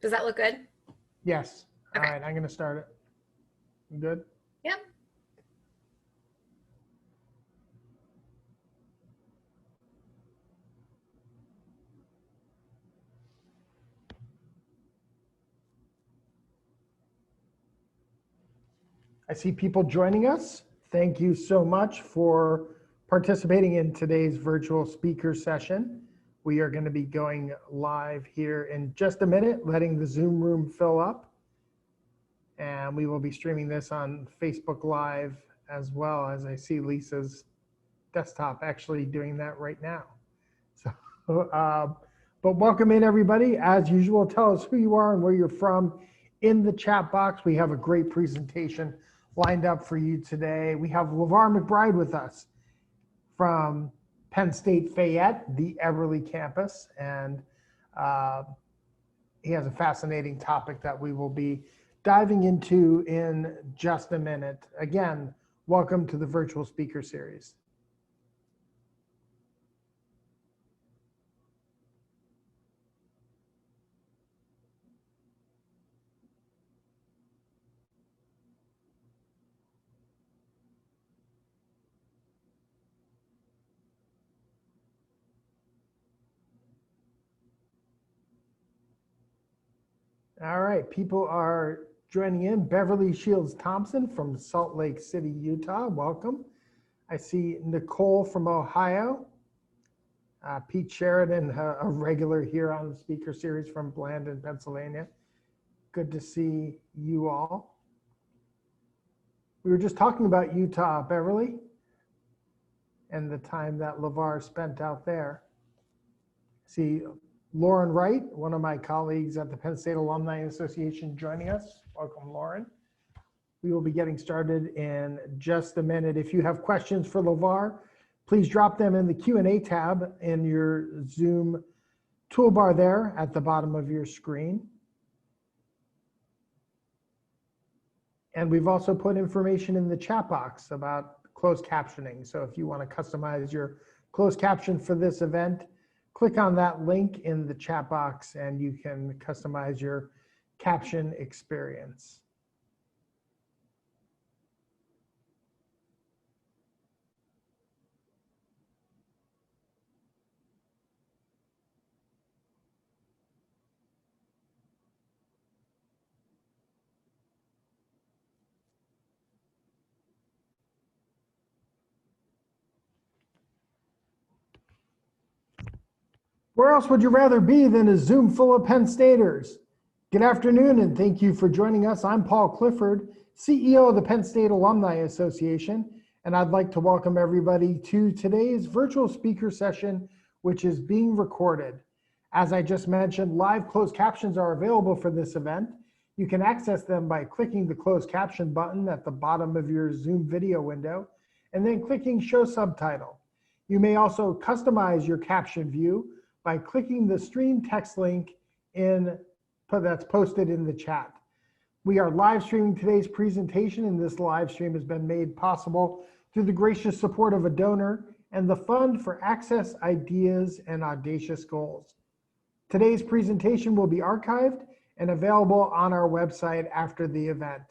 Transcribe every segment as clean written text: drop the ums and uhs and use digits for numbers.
Does that look good? Yes. Okay. All right, I'm going to start it. You good? Yep. I see people joining us. Thank you so much for participating in today's virtual speaker session. We are going to be going live here in just a minute, letting the Zoom room fill up. And we will be streaming this on Facebook Live as well, as I see Lisa's desktop actually doing that right now. So, but welcome in everybody. As usual, tell us who you are and where you're from in the chat box. We have a great presentation lined up for you today. We have LaVarr McBride with us from Penn State Fayette, the Everly campus, and he has a fascinating topic that we will be diving into in just a minute. Again, welcome to the virtual speaker series. All right, people are joining in. Beverly Shields Thompson from Salt Lake City, Utah, welcome. I see Nicole from Ohio. Pete Sheridan, a regular here on the speaker series from Blandon, Pennsylvania. Good to see you all. We were just talking about Utah, Beverly, and the time that LaVarr spent out there. See Lauren Wright, one of my colleagues at the Penn State Alumni Association, joining us. Welcome, Lauren. We will be getting started in just a minute. If you have questions for LaVarr, please drop them in the Q&A tab in your Zoom toolbar there at the bottom of your screen. And we've also put information in the chat box about closed captioning. So if you want to customize your closed caption for this event, click on that link in the chat box and you can customize your caption experience. Where else would you rather be than a Zoom full of Penn Staters? Good afternoon, and thank you for joining us. I'm Paul Clifford, CEO of the Penn State Alumni Association, and I'd like to welcome everybody to today's virtual speaker session, which is being recorded. As I just mentioned, live closed captions are available for this event. You can access them by clicking the closed caption button at the bottom of your Zoom video window, and then clicking Show Subtitle. You may also customize your caption view by clicking the stream text link that's posted in the chat. We are live streaming today's presentation, and this live stream has been made possible through the gracious support of a donor and the Fund for Access, Ideas, and Audacious Goals. Today's presentation will be archived and available on our website after the event.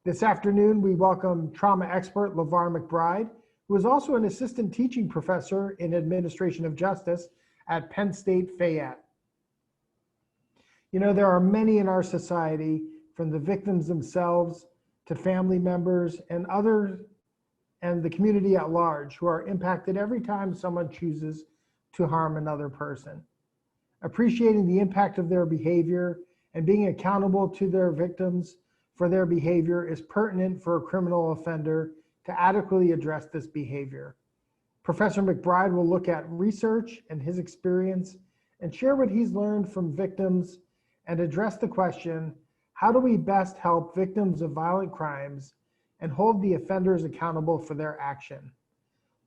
This afternoon, we welcome trauma expert LaVarr McBride, who is also an assistant teaching professor in Administration of Justice at Penn State Fayette. You know, there are many in our society, from the victims themselves to family members and others, and the community at large, who are impacted every time someone chooses to harm another person. Appreciating the impact of their behavior and being accountable to their victims for their behavior is pertinent for a criminal offender to adequately address this behavior. Professor McBride will look at research and his experience and share what he's learned from victims and address the question, how do we best help victims of violent crimes and hold the offenders accountable for their action?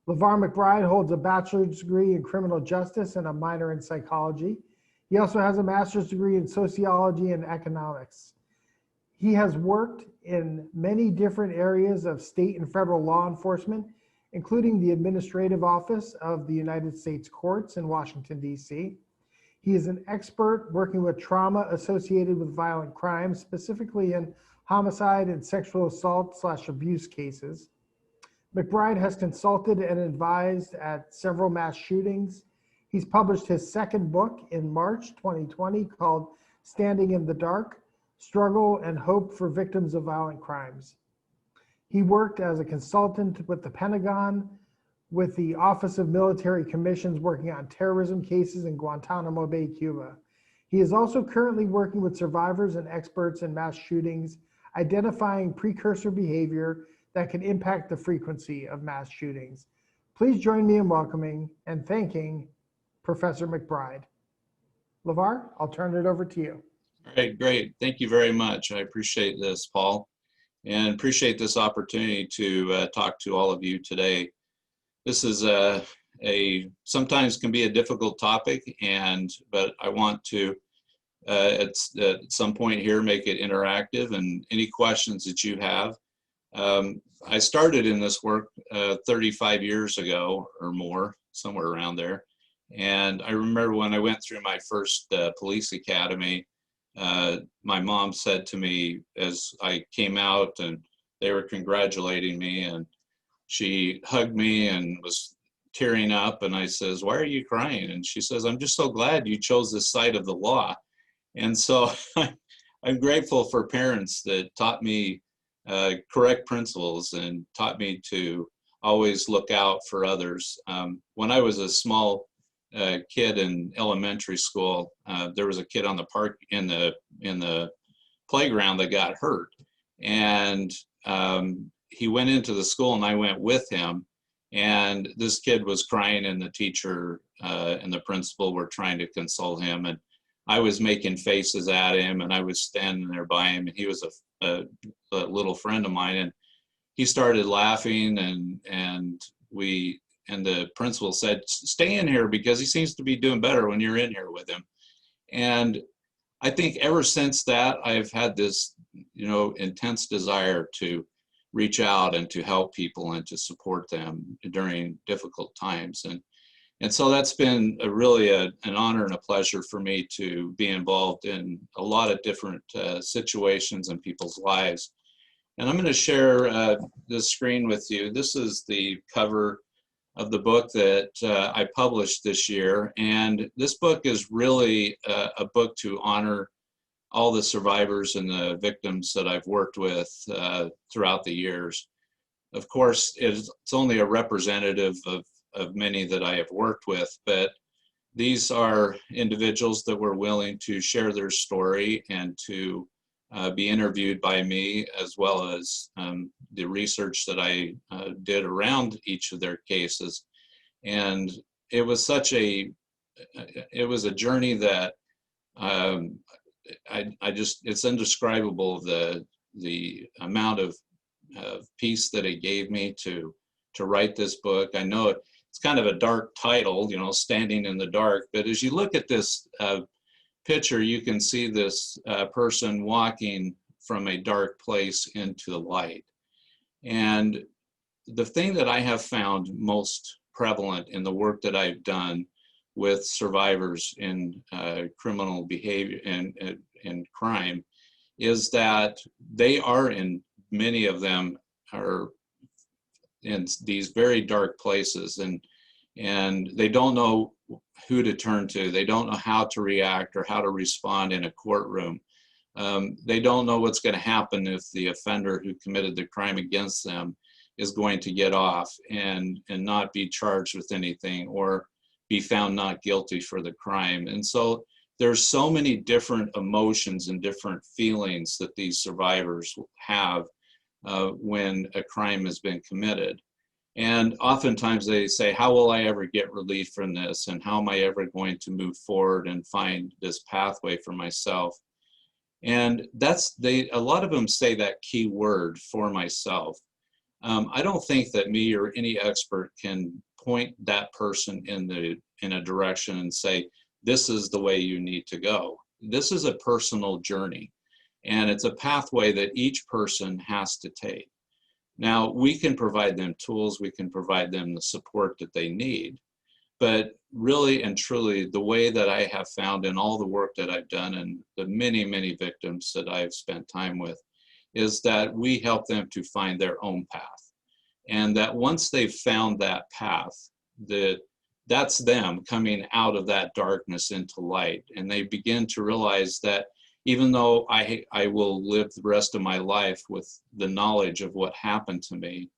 LaVarr McBride holds a bachelor's degree in criminal justice and a minor in psychology. He also has a master's degree in sociology and economics. He has worked in many different areas of state and federal law enforcement, including the Administrative Office of the United States Courts in Washington, D.C. He is an expert working with trauma associated with violent crimes, specifically in homicide and sexual assault/abuse cases. McBride has consulted and advised at several mass shootings. He's published his second book in March 2020 called Standing in the Dark: Struggle and Hope for Victims of Violent Crimes. He worked as a consultant with the Pentagon, with the Office of Military Commissions working on terrorism cases in Guantanamo Bay, Cuba. He is also currently working with survivors and experts in mass shootings, identifying precursor behavior that can impact the frequency of mass shootings. Please join me in welcoming and thanking Professor McBride. LaVarr, I'll turn it over to you. All right, great. Thank you very much. I appreciate this, Paul, and appreciate this opportunity to talk to all of you today. This is sometimes can be a difficult topic, but I want to at some point here make it interactive, and any questions that you have. I started in this work 35 years ago or more, somewhere around there. And I remember when I went through my first police academy, my mom said to me as I came out, and they were congratulating me, and she hugged me and was tearing up, and I says, "Why are you crying?" And she says, "I'm just so glad you chose this side of the law." And so I'm grateful for parents that taught me correct principles and taught me to always look out for others. When I was a small kid in elementary school, there was a kid on the park in the playground that got hurt, and he went into the school, and I went with him, and this kid was crying, and the teacher and the principal were trying to console him, and I was making faces at him, and I was standing there by him, and he was a little friend of mine, and he started laughing, and the principal said, "Stay in here because he seems to be doing better when you're in here with him." And I think ever since that, I've had this, intense desire to reach out and to help people and to support them during difficult times. And so that's been really an honor and a pleasure for me to be involved in a lot of different situations in people's lives. And I'm going to share this screen with you. This is the cover of the book that I published this year. And this book is really a book to honor all the survivors and the victims that I've worked with throughout the years. Of course, it's only a representative of many that I have worked with, but these are individuals that were willing to share their story and to be interviewed by me, as well as the research that I did around each of their cases. And it was a journey that it's indescribable, the amount of peace that it gave me to write this book. I know it's kind of a dark title, Standing in the Dark, but as you look at this picture, you can see this person walking from a dark place into the light. And the thing that I have found most prevalent in the work that I've done with survivors in criminal behavior and crime is that many of them are in these very dark places, and they don't know who to turn to. They don't know how to react or how to respond in a courtroom. They don't know what's going to happen if the offender who committed the crime against them is going to get off and not be charged with anything or be found not guilty for the crime. And so there's so many different emotions and different feelings that these survivors have when a crime has been committed. And oftentimes they say, how will I ever get relief from this? And how am I ever going to move forward and find this pathway for myself? And a lot of them say that key word, for myself. I don't think that me or any expert can point that person in a direction and say, this is the way you need to go. This is a personal journey, and it's a pathway that each person has to take. Now, we can provide them tools, we can provide them the support that they need, But really and truly, the way that I have found in all the work that I've done and the many, many victims that I've spent time with is that we help them to find their own path. And that once they've found that path, that's them coming out of that darkness into light. And they begin to realize that even though I will live the rest of my life with the knowledge of what happened to me,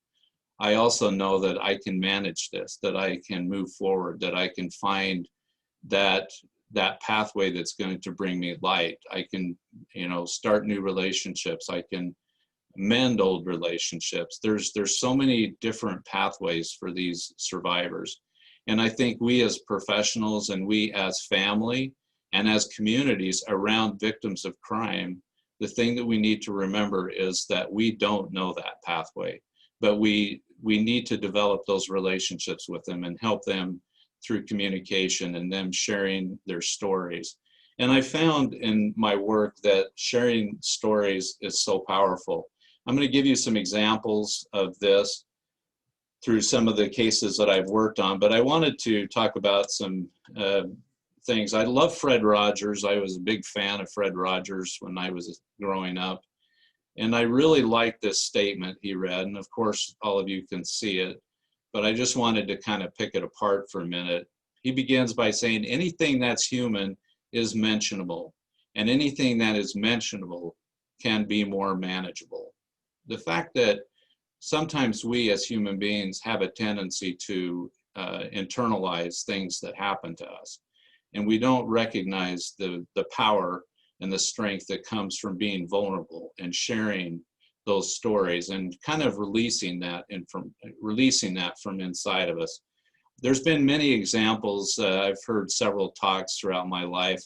I also know that I can manage this, that I can move forward, that I can find that pathway that's going to bring me light. I can, start new relationships. I can mend old relationships. There's so many different pathways for these survivors. And I think we as professionals and we as family and as communities around victims of crime, the thing that we need to remember is that we don't know that pathway, but we need to develop those relationships with them and help them through communication and them sharing their stories. And I found in my work that sharing stories is so powerful. I'm going to give you some examples of this through some of the cases that I've worked on, but I wanted to talk about some things. I love Fred Rogers. I was a big fan of Fred Rogers when I was growing up. And I really liked this statement he read. And of course, all of you can see it, but I just wanted to kind of pick it apart for a minute. He begins by saying, anything that's human is mentionable, and anything that is mentionable can be more manageable. The fact that sometimes we as human beings have a tendency to internalize things that happen to us, and we don't recognize the power and the strength that comes from being vulnerable and sharing those stories and kind of releasing that from inside of us. There's been many examples. I've heard several talks throughout my life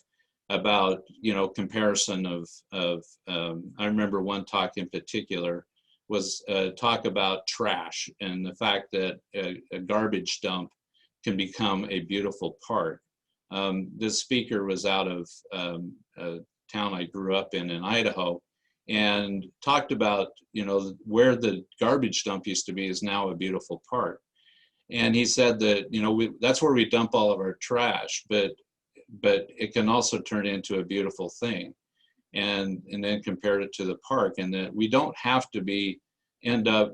about, comparison of I remember one talk in particular was talk about trash and the fact that a garbage dump can become a beautiful park. This speaker was out of a town I grew up in Idaho, and talked about, where the garbage dump used to be is now a beautiful park. And he said that, that's where we dump all of our trash, but it can also turn into a beautiful thing. And then compared it to the park, and that we don't have to end up,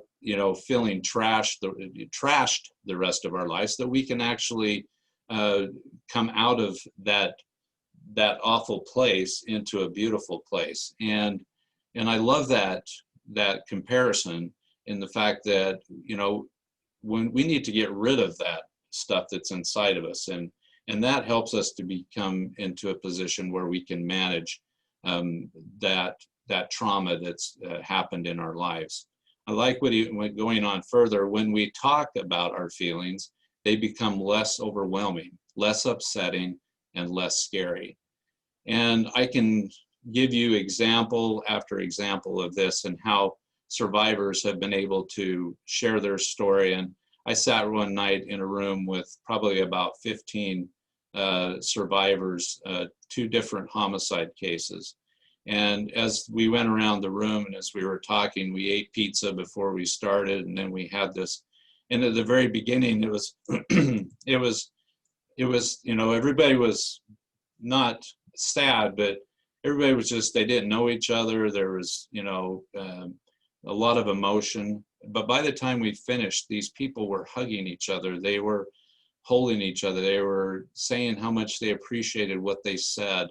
feeling trashed the rest of our lives, that we can actually come out of that awful place into a beautiful place. And I love that comparison in the fact that, when we need to get rid of that stuff that's inside of us, and that helps us to become into a position where we can manage that trauma that's happened in our lives. I like what he went going on further. When we talk about our feelings, they become less overwhelming, less upsetting, and less scary. And I can give you example after example of this and how survivors have been able to share their story. And I sat one night in a room with probably about 15 survivors, 2 different homicide cases. And as we went around the room and as we were talking, we ate pizza before we started, and then we had this. And at the very beginning, it was, everybody was not sad, but everybody was just, they didn't know each other. There was, a lot of emotion. But by the time we finished, these people were hugging each other. They were holding each other. They were saying how much they appreciated what they said.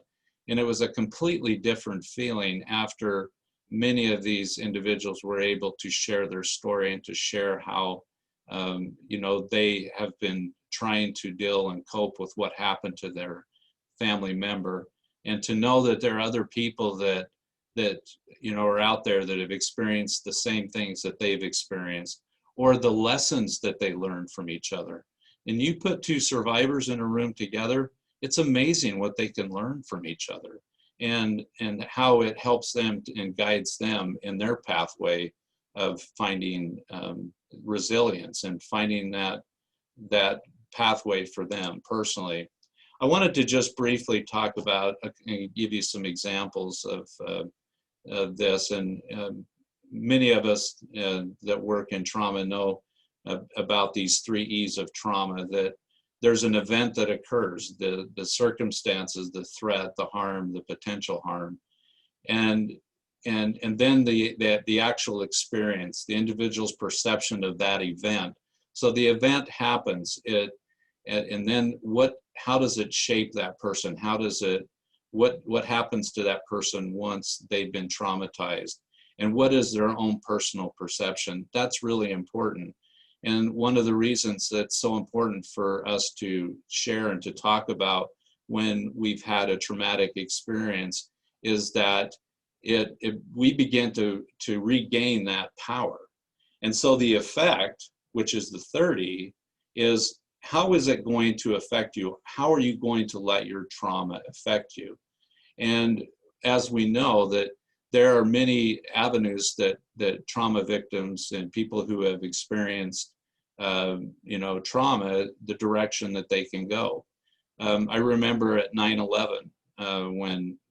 And it was a completely different feeling after many of these individuals were able to share their story and to share how, they have been trying to deal and cope with what happened to their family member. And to know that there are other people that are out there that have experienced the same things that they've experienced, or the lessons that they learned from each other. And you put 2 survivors in a room together, it's amazing what they can learn from each other, and how it helps them and guides them in their pathway of finding resilience and finding that pathway for them personally. I wanted to just briefly talk about and give you some examples of this, and many of us that work in trauma know about these 3 E's of trauma, that there's an event that occurs, the circumstances, the threat, the harm, the potential harm, and then the actual experience, the individual's perception of that event. So the event happens, and then how does it shape that person? How does it, what happens to that person once they've been traumatized? And what is their own personal perception? That's really important. And one of the reasons that's so important for us to share and to talk about when we've had a traumatic experience is that we begin to regain that power. And so the effect, which is the 30, is how is it going to affect you? How are you going to let your trauma affect you? And as we know that there are many avenues that trauma victims and people who have experienced trauma, the direction that they can go. I remember at 9/11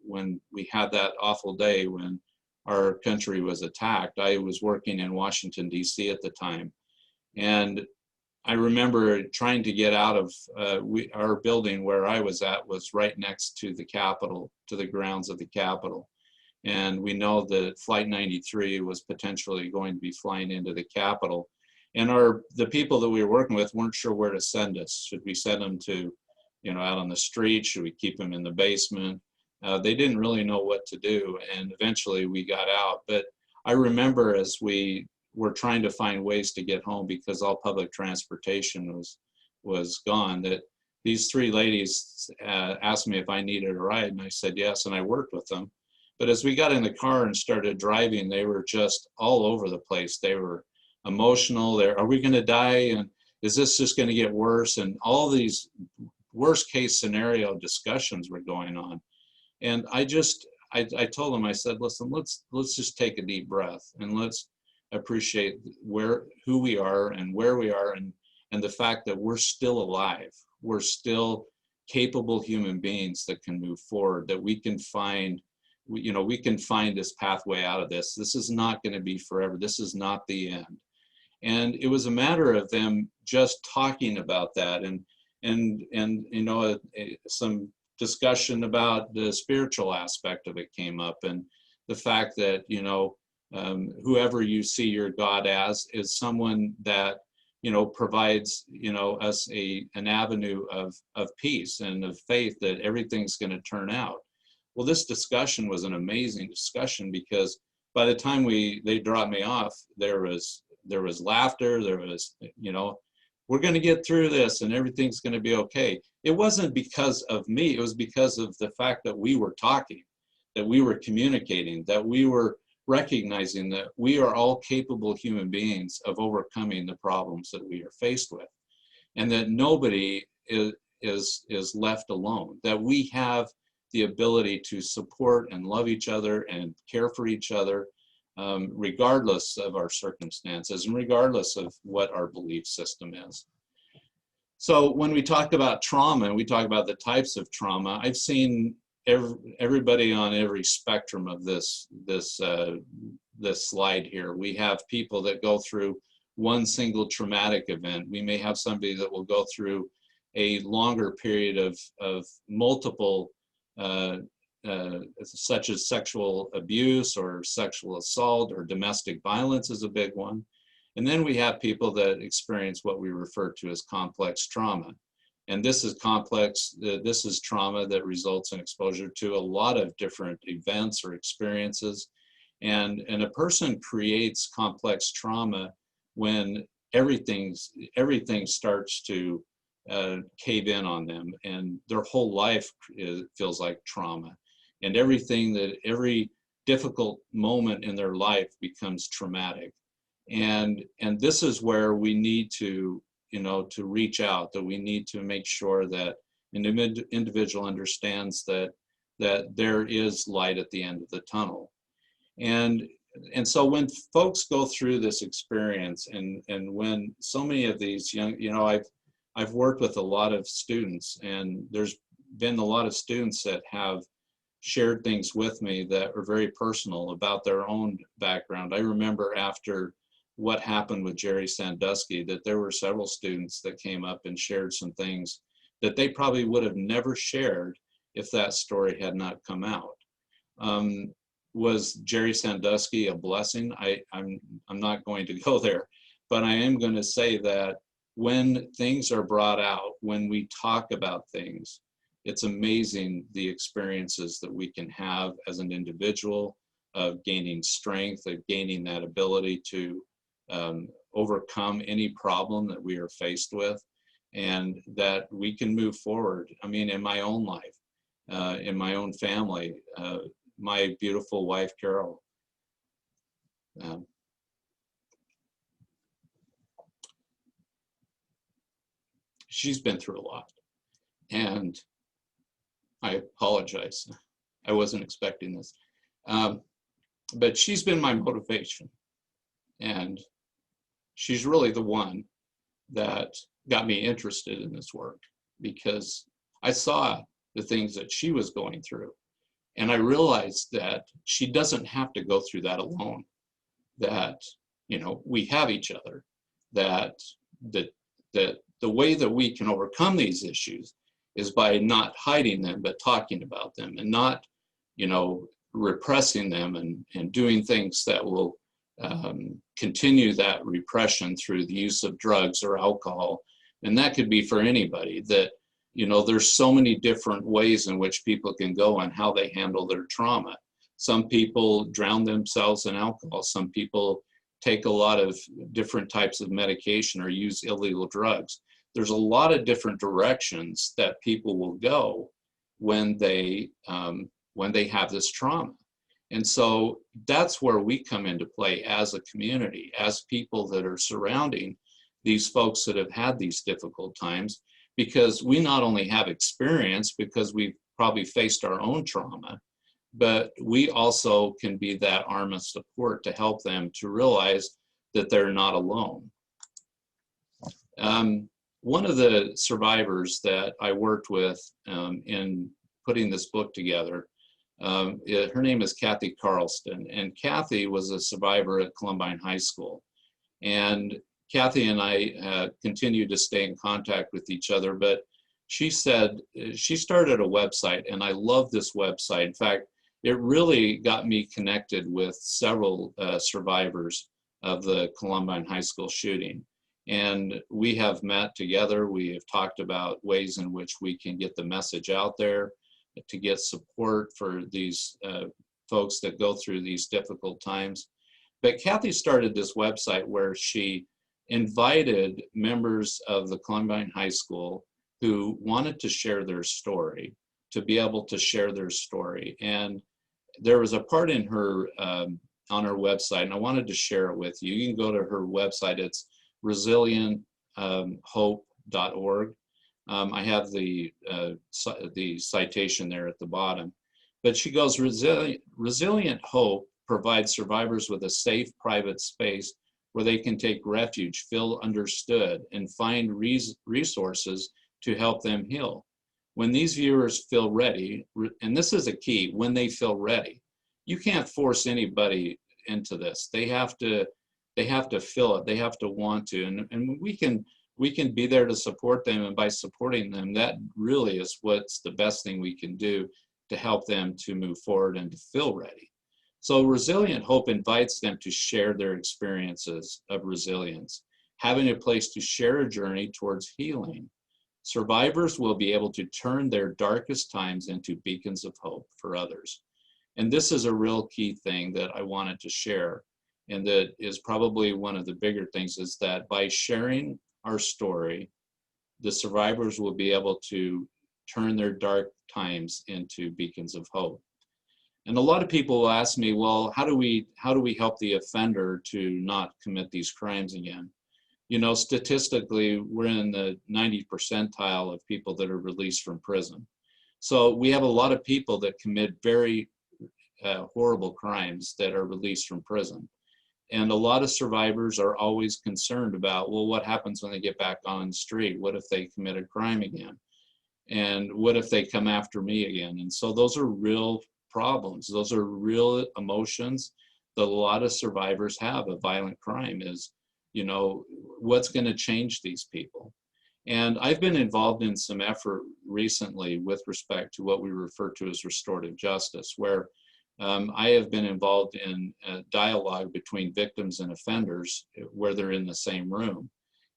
when we had that awful day when our country was attacked. I was working in Washington, D.C. at the time. And I remember trying to get out of our building where I was at was right next to the Capitol, to the grounds of the Capitol. And we know that Flight 93 was potentially going to be flying into the Capitol. And the people that we were working with weren't sure where to send us. Should we send them to, out on the street? Should we keep them in the basement? They didn't really know what to do. And eventually we got out. But I remember as we were trying to find ways to get home because all public transportation was gone, that these three ladies asked me if I needed a ride. And I said yes, and I worked with them. But as we got in the car and started driving, they were just all over the place. They were emotional. Are we going to die? And is this just going to get worse? And all these worst case scenario discussions were going on. And I told them, I said, listen, let's just take a deep breath and let's appreciate who we are and where we are and the fact that we're still alive. We're still capable human beings that can move forward, that we can find this pathway out of this. This is not going to be forever. This is not the end. And it was a matter of them just talking about that and some discussion about the spiritual aspect of it came up, and the fact that, whoever you see your God as is someone that, provides, us an avenue of peace and of faith that everything's going to turn out. Well, this discussion was an amazing discussion because by the time they dropped me off, there was laughter, there was, we're going to get through this and everything's going to be okay. It wasn't because of me, it was because of the fact that we were talking, that we were communicating, that we were recognizing that we are all capable human beings of overcoming the problems that we are faced with, and that nobody is left alone, that we have the ability to support and love each other and care for each other, regardless of our circumstances and regardless of what our belief system is. So when we talk about trauma and we talk about the types of trauma, I've seen everybody on every spectrum of this slide here. We have people that go through one single traumatic event. We may have somebody that will go through a longer period of multiple such as sexual abuse or sexual assault or domestic violence is a big one. And then we have people that experience what we refer to as complex trauma. And this is complex, this is trauma that results in exposure to a lot of different events or experiences. And a person creates complex trauma when everything starts to cave in on them, and their whole life feels like trauma. And every difficult moment in their life becomes traumatic. And this is where we need to reach out, that we need to make sure that an individual understands that there is light at the end of the tunnel. And so when folks go through this experience, and when so many of these young, I've worked with a lot of students, and there's been a lot of students that have shared things with me that are very personal about their own background. I remember after what happened with Jerry Sandusky, that there were several students that came up and shared some things that they probably would have never shared if that story had not come out. Was Jerry Sandusky a blessing? I'm not going to go there, but I am going to say that when things are brought out, when we talk about things, it's amazing the experiences that we can have as an individual, of gaining strength, of gaining that ability to overcome any problem that we are faced with, and that we can move forward. I mean, in my own life, in my own family, my beautiful wife, Carol, she's been through a lot, and I apologize. I wasn't expecting this. But she's been my motivation, and she's really the one that got me interested in this work, because I saw the things that she was going through, and I realized that she doesn't have to go through that alone, that, you know, we have each other, that the way that we can overcome these issues is by not hiding them, but talking about them, and not, you know, repressing them and doing things that will continue that repression through the use of drugs or alcohol. And that could be for anybody. That, you know, there's so many different ways in which people can go on how they handle their trauma. Some people drown themselves in alcohol. Some people take a lot of different types of medication or use illegal drugs. There's a lot of different directions that people will go when they have this trauma. And so that's where we come into play as a community, as people that are surrounding these folks that have had these difficult times, because we not only have experience because we've probably faced our own trauma, but we also can be that arm of support to help them to realize that they're not alone. One of the survivors that I worked with in putting this book together, her name is Kathy Carlston, and Kathy was a survivor at Columbine High School. And Kathy and I continue to stay in contact with each other, but she said she started a website, and I love this website. In fact, it really got me connected with several survivors of the Columbine High School shooting. And we have met together. We have talked about ways in which we can get the message out there to get support for these folks that go through these difficult times. But Kathy started this website where she invited members of the Columbine High School who wanted to share their story to be able to share their story. And there was a part in her, on her website, and I wanted to share it with you. You can go to her website. It's resilienthope.org. I have the citation there at the bottom. But she goes, resilient hope provides survivors with a safe, private space where they can take refuge, feel understood, and find resources to help them heal. When these viewers feel ready, and this is a key, when they feel ready, you can't force anybody into this. They have to feel it. They have to want to, and we can be there to support them. And by supporting them, that really is what's the best thing we can do to help them to move forward and to feel ready. So Resilient Hope invites them to share their experiences of resilience, having a place to share a journey towards healing. Survivors will be able to turn their darkest times into beacons of hope for others. And this is a real key thing that I wanted to share, and that is probably one of the bigger things, is that by sharing our story, the survivors will be able to turn their dark times into beacons of hope. And a lot of people will ask me, well, how do we help the offender to not commit these crimes again? You know, statistically, we're in the 90th percentile of people that are released from prison. So we have a lot of people that commit very horrible crimes that are released from prison. And a lot of survivors are always concerned about, well, what happens when they get back on the street? What if they commit a crime again? And what if they come after me again? And so those are real problems. Those are real emotions that a lot of survivors have of violent crime is, what's going to change these people? And I've been involved in some effort recently with respect to what we refer to as restorative justice, where I have been involved in a dialogue between victims and offenders where they're in the same room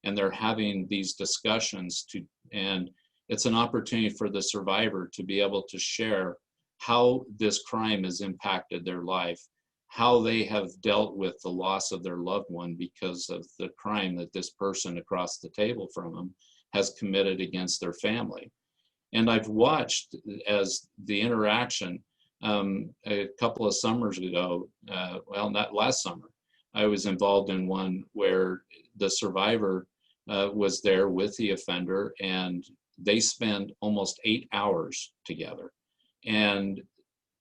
and they're having these discussions and it's an opportunity for the survivor to be able to share how this crime has impacted their life, how they have dealt with the loss of their loved one because of the crime that this person across the table from them has committed against their family. And I've watched as the interaction a couple of summers ago, well, not last summer, I was involved in one where the survivor was there with the offender and they spent almost 8 hours together and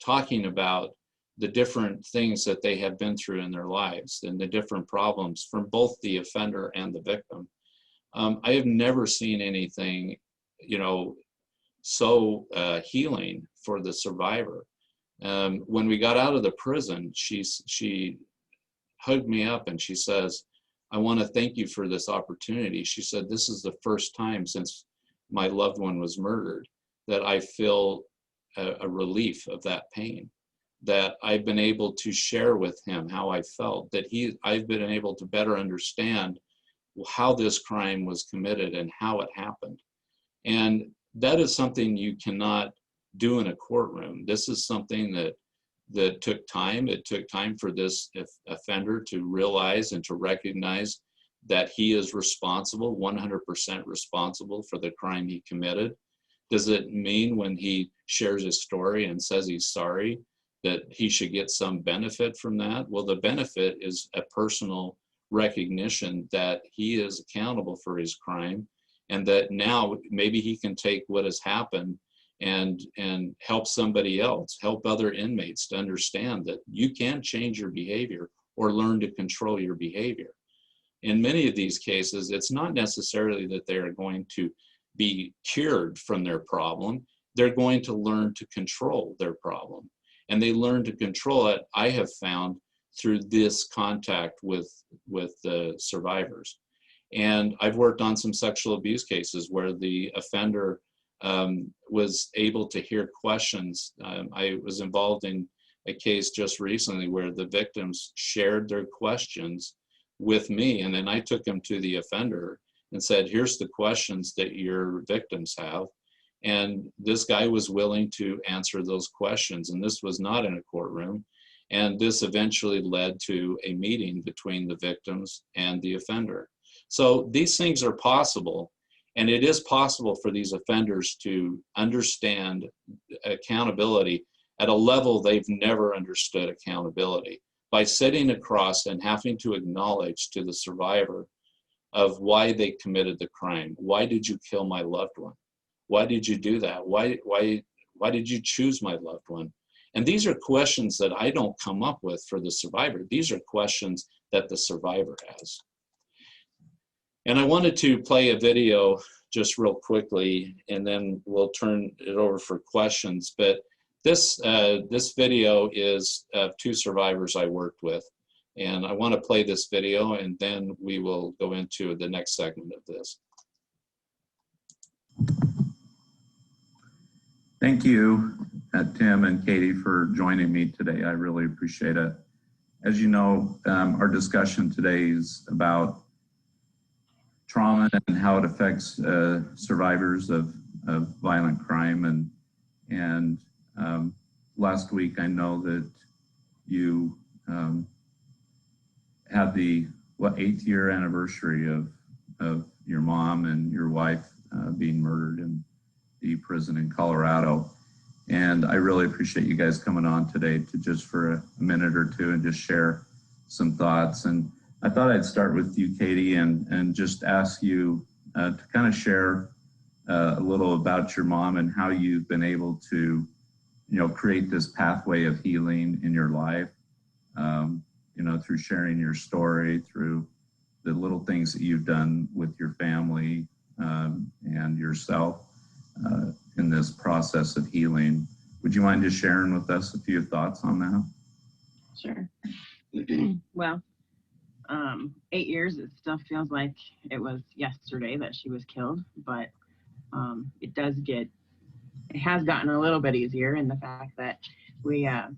talking about the different things that they have been through in their lives and the different problems from both the offender and the victim. I have never seen anything, so healing for the survivor. When we got out of the prison, she hugged me up and she says, "I want to thank you for this opportunity." She said, "This is the first time since my loved one was murdered that I feel a relief of that pain, that I've been able to share with him how I felt, that I've been able to better understand how this crime was committed and how it happened." And that is something you cannot do in a courtroom. This is something that took time. It took time for this offender to realize and to recognize that he is responsible, 100% responsible for the crime he committed. Does it mean when he shares his story and says he's sorry that he should get some benefit from that? Well, the benefit is a personal recognition that he is accountable for his crime and that now maybe he can take what has happened and help somebody else, help other inmates to understand that you can change your behavior or learn to control your behavior. In many of these cases, it's not necessarily that they are going to be cured from their problem. They're going to learn to control their problem. And they learn to control it, I have found, through this contact with the survivors. And I've worked on some sexual abuse cases where the offender was able to hear questions. I was involved in a case just recently where the victims shared their questions with me, and then I took them to the offender and said, "Here's the questions that your victims have." And this guy was willing to answer those questions, and this was not in a courtroom. And this eventually led to a meeting between the victims and the offender. So these things are possible, and it is possible for these offenders to understand accountability at a level they've never understood accountability, by sitting across and having to acknowledge to the survivor of why they committed the crime. Why did you kill my loved one? Why did you do that? Why did you choose my loved one? And these are questions that I don't come up with for the survivor. These are questions that the survivor has. And I wanted to play a video just real quickly, and then we'll turn it over for questions. But this video is of two survivors I worked with. And I want to play this video, and then we will go into the next segment of this. Thank you, Tim and Katie, for joining me today. I really appreciate it. As you know, our discussion today is about trauma and how it affects survivors of violent crime. And last week, I know that you had the 8th year anniversary of your mom and your wife being murdered in the prison in Colorado. And I really appreciate you guys coming on today to just for a minute or two and just share some thoughts. And I thought I'd start with you, Katie, and just ask you to kind of share a little about your mom and how you've been able to, create this pathway of healing in your life, through sharing your story, through the little things that you've done with your family and yourself in this process of healing. Would you mind just sharing with us a few thoughts on that? Sure. Well, 8 years, it still feels like it was yesterday that she was killed, but it has gotten a little bit easier in the fact that we have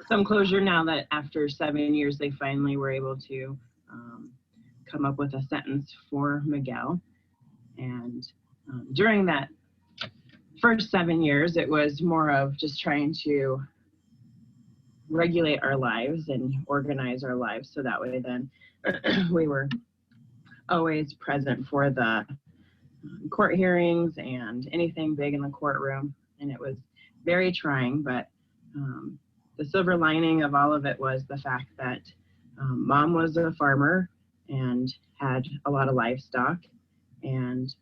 some closure now that after 7 years, they finally were able to come up with a sentence for Miguel. And during that first 7 years, it was more of just trying to regulate our lives and organize our lives so that way then we were always present for the court hearings and anything big in the courtroom. And it was very trying, but the silver lining of all of it was the fact that Mom was a farmer and had a lot of livestock, and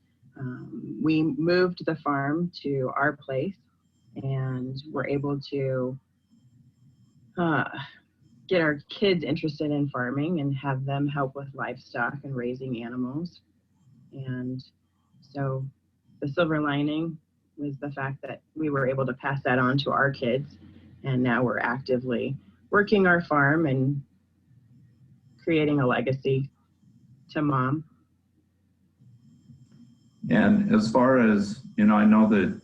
we moved the farm to our place and were able to get our kids interested in farming and have them help with livestock and raising animals. And so the silver lining was the fact that we were able to pass that on to our kids, and now we're actively working our farm and creating a legacy to Mom. And as far as, I know that,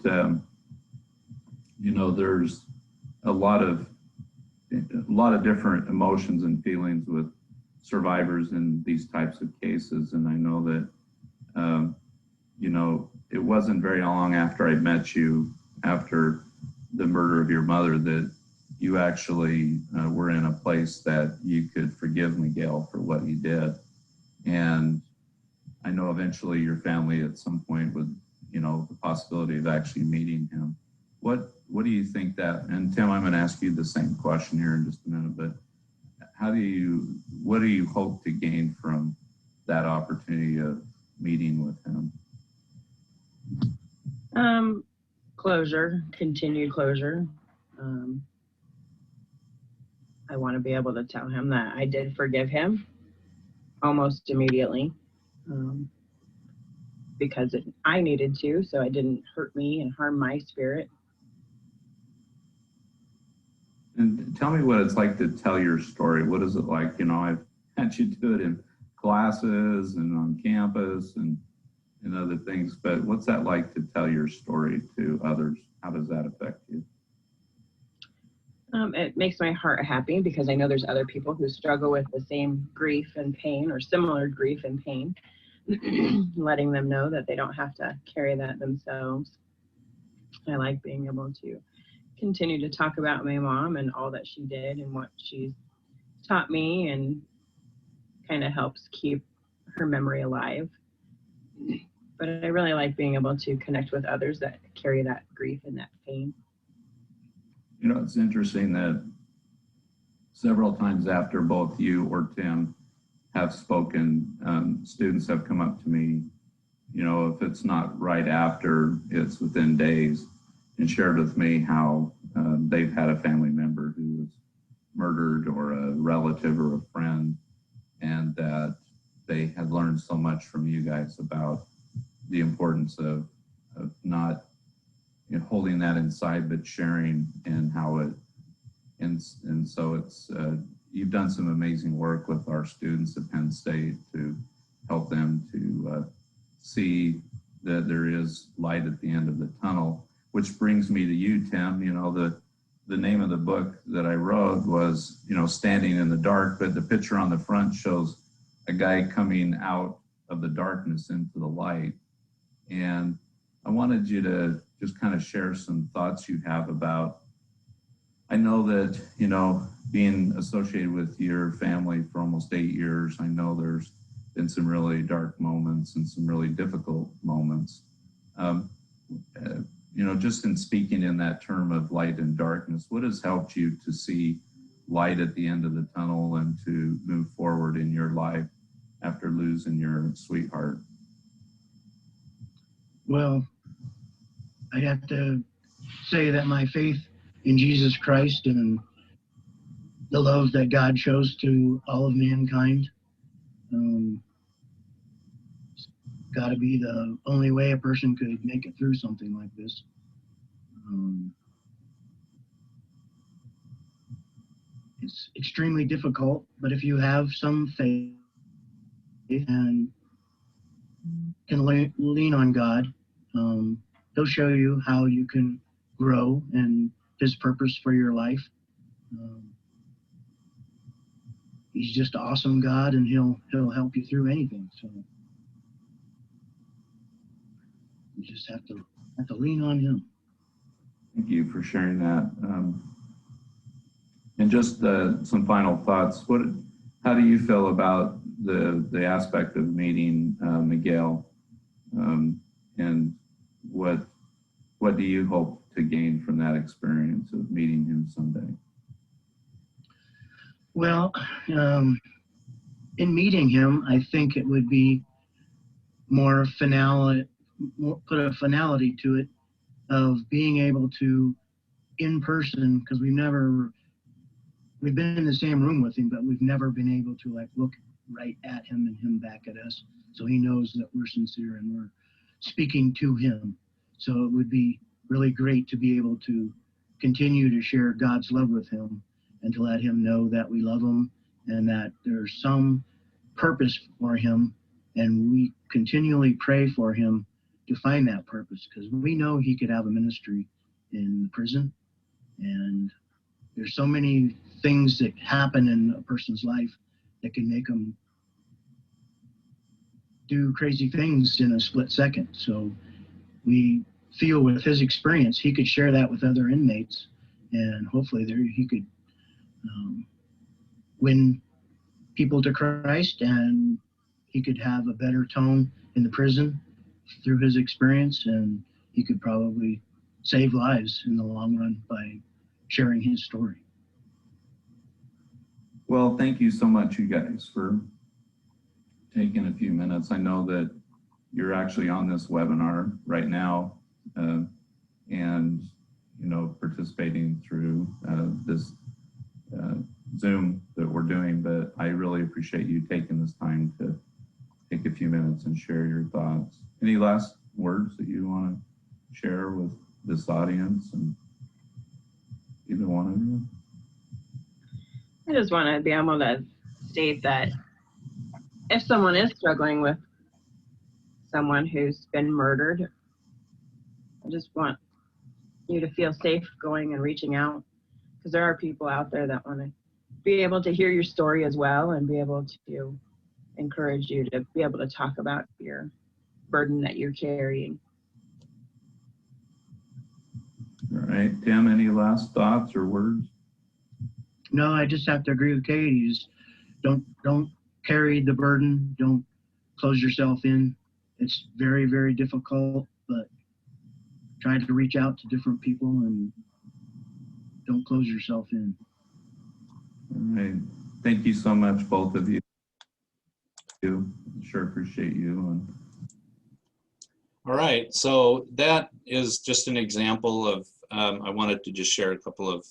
there's a lot of different emotions and feelings with survivors in these types of cases. And I know that, it wasn't very long after I met you, after the murder of your mother, that you actually were in a place that you could forgive Miguel for what he did. And I know eventually your family at some point would, the possibility of actually meeting him. What do you think that, and Tim, I'm going to ask you the same question here in just a minute, but what do you hope to gain from that opportunity of meeting with him? Closure, continued closure. I want to be able to tell him that I did forgive him almost immediately, because I needed to, so it didn't hurt me and harm my spirit. And tell me what it's like to tell your story. What is it like? I've had you do it in classes and on campus and other things, but what's that like to tell your story to others? How does that affect you? It makes my heart happy because I know there's other people who struggle with the same grief and pain or similar grief and pain, letting them know that they don't have to carry that themselves. I like being able to continue to talk about my mom and all that she did and what she's taught me, and kind of helps keep her memory alive. But I really like being able to connect with others that carry that grief and that pain. It's interesting that several times after both you or Tim have spoken, students have come up to me, if it's not right after, it's within days, and shared with me how they've had a family member who was murdered, or a relative or a friend, and that they had learned so much from you guys about the importance of not holding that inside, but sharing, and how it, and so it's, you've done some amazing work with our students at Penn State to help them to see that there is light at the end of the tunnel, which brings me to you, Tim. The name of the book that I wrote was, Standing in the Dark, but the picture on the front shows a guy coming out of the darkness into the light. And I wanted you to just kind of share some thoughts you have about, I know that, being associated with your family for almost 8 years, I know there's been some really dark moments and some really difficult moments. Just in speaking in that term of light and darkness, what has helped you to see light at the end of the tunnel and to move forward in your life after losing your sweetheart? Well, I'd have to say that my faith in Jesus Christ and the love that God shows to all of mankind, got to be the only way a person could make it through something like this. It's extremely difficult, but if you have some faith and can lean on God, He'll show you how you can grow and His purpose for your life. He's just an awesome God, and He'll help you through anything. So you just have to lean on Him. Thank you for sharing that. And just some final thoughts. How do you feel about the aspect of meeting Miguel, and what do you hope to gain from that experience of meeting him someday? Well, in meeting him, I think it would be more put a finality to it, of being able to, in person, because we've been in the same room with him, but we've never been able to like look right at him and him back at us. So he knows that we're sincere and we're speaking to him. So it would be really great to be able to continue to share God's love with him, and to let him know that we love him and that there's some purpose for him. And we continually pray for him to find that purpose, because we know he could have a ministry in the prison. And there's so many things that happen in a person's life that can make them do crazy things in a split second. So we feel with his experience, he could share that with other inmates, and hopefully he could win people to Christ, and he could have a better tone in the prison through his experience, and he could probably save lives in the long run by sharing his story. Well, thank you so much, you guys, for taking a few minutes. I know that you're actually on this webinar right now, and participating through this Zoom that we're doing, but I really appreciate you taking this time to take a few minutes and share your thoughts. Any last words that you want to share with this audience, and either one of you? I just want to be able to state that if someone is struggling with someone who's been murdered, I just want you to feel safe going and reaching out, because there are people out there that want to be able to hear your story as well, and be able to encourage you to be able to talk about your burden that you're carrying. All right, Tim, any last thoughts or words? No, I just have to agree with Katie. Just don't carry the burden. Don't close yourself in. It's very, very difficult, but try to reach out to different people and don't close yourself in. All right. Thank you so much, both of you. Sure appreciate you. All right, so that is just an example of, I wanted to just share a couple of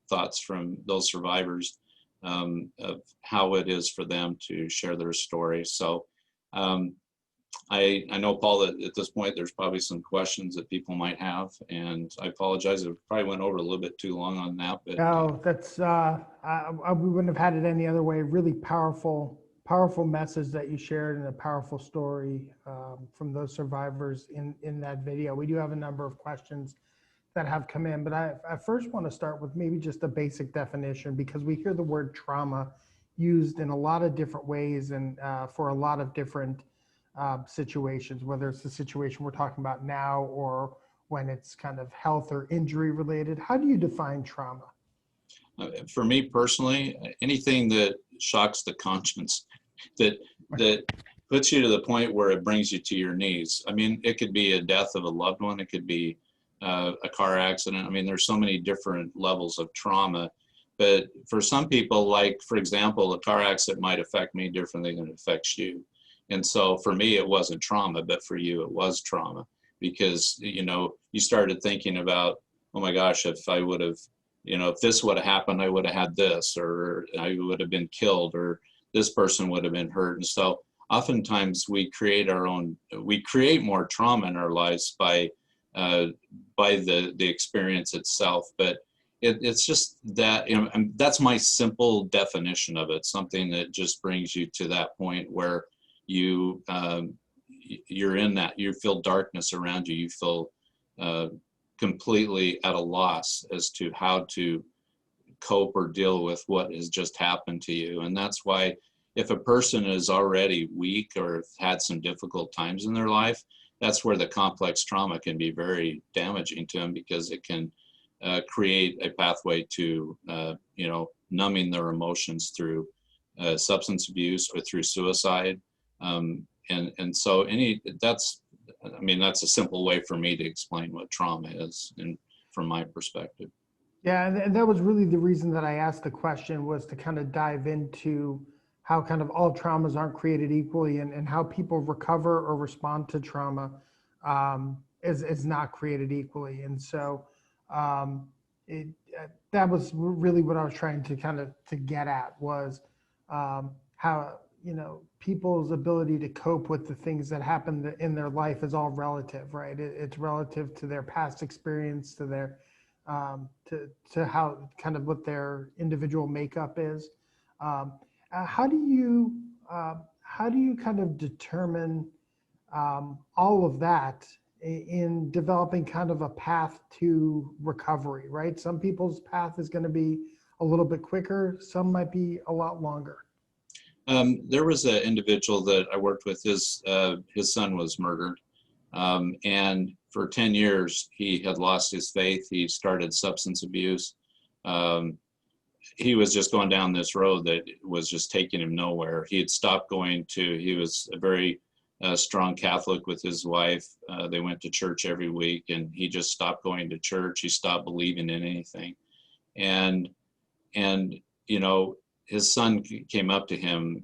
thoughts from those survivors of how it is for them to share their story. So I know, Paul, that at this point there's probably some questions that people might have, and I apologize, I probably went over a little bit too long on that. But No, that's we wouldn't have had it any other way. Really powerful message that you shared, and a powerful story from those survivors in that video. We do have a number of questions that have come in, but I first want to start with maybe just a basic definition, because we hear the word trauma used in a lot of different ways and for a lot of different situations, whether it's the situation we're talking about now or when it's kind of health or injury related. How do you define trauma? For me personally, anything that shocks the conscience, that puts you to the point where it brings you to your knees. I mean, it could be a death of a loved one. It could be a car accident. I mean, there's so many different levels of trauma. But for some people, like, for example, a car accident might affect me differently than it affects you. And so for me, it wasn't trauma, but for you, it was trauma, because, you started thinking about, oh my gosh, if I would have, if this would have happened, I would have had this, or I would have been killed, or this person would have been hurt. And so oftentimes we create more trauma in our lives by the experience itself. But it's just that, and that's my simple definition of it. Something that just brings you to that point where you, you're in that, you feel darkness around you. You feel completely at a loss as to how to cope or deal with what has just happened to you. And that's why if a person is already weak or had some difficult times in their life, that's where the complex trauma can be very damaging to them, because it can create a pathway to, numbing their emotions through substance abuse or through suicide. And so that's a simple way for me to explain what trauma is, and from my perspective. Yeah, and that was really the reason that I asked the question, was to kind of dive into how kind of all traumas aren't created equally, and how people recover or respond to trauma is not created equally. And so that was really what I was trying to to get at, was how, people's ability to cope with the things that happen in their life is all relative, right? It's relative to their past experience, to their to how kind of what their individual makeup is. How do you kind of determine all of that in developing kind of a path to recovery, right? Some people's path is going to be a little bit quicker, some might be a lot longer. There was an individual that I worked with, his son was murdered. And for 10 years, he had lost his faith. He started substance abuse. He was just going down this road that was just taking him nowhere. He had stopped he was a very strong Catholic with his wife. They went to church every week, and he just stopped going to church. He stopped believing in anything. And his son came up to him